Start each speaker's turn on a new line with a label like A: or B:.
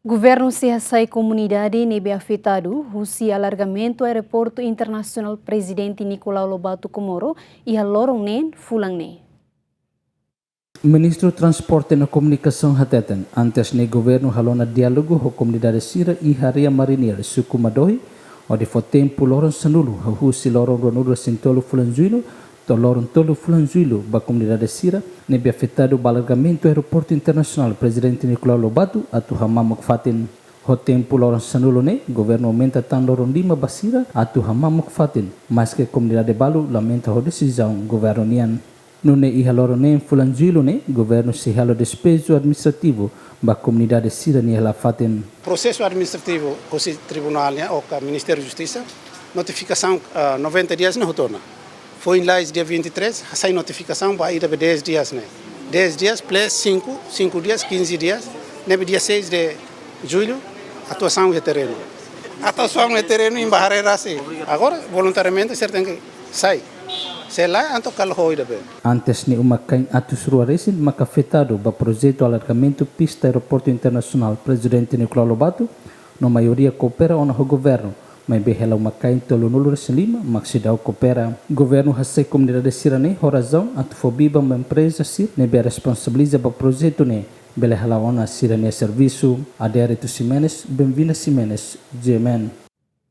A: Governu se hasai komunidade nebe afetadu, husi alargamentu Aeroportu Internasionál Prezidente Nicolau Lobato Comoro e loron fulan.
B: Ministro Transporte na Comunicação Hateten, antes ne governo halona diálogo com komunidade sira e haria marinir suku madohi, onde foi tempo loron sanulu, husi loron ronuro sintolo fulan zuilo, to loron tolo fulan zuilo, ba komunidade sira, nebe afetadu alargamentu Aeroportu Internasionál Prezidente Nicolau Lobato, atu hamamok fatin. Ho tempo loron sanulu ne, governo aumenta tan loron lima basira, atu hamamok fatin, mas que komunidade balu lamenta ho decisão governo nian. Nune iha loronen fulan zuilo ne, governo se halo despeso administrativo ba comunidade sira ni ela faten.
C: Processo administrativo com o tribunal ou com o Ministério da Justiça, notificação 90 dias não retorna. Foi em lá dia 23, sai notificação para ir 10 dias né. 10 dias plus 5 dias, 15 dias, nebe dia 6 de julho, atuação de terreno. Atuação de terreno em barreira assim. Agora, voluntariamente, certo que sai.
B: Antes ni umakain atus ruaresin makafetado ba projeto alargamentu pista Aeroportu Internasional Prezidente Nicolau Lobato, no maioria coopera ona ho governo, mas behela umakain tolonulu resilima maksidau coopera. Governo hasai komunidade sirane horazão atufobiba uma empresa sir nebe responsabiliza ba projeto ne bele hala ona sirane serviço adere tu Simenes, bem-vinda Simenes, Jemen.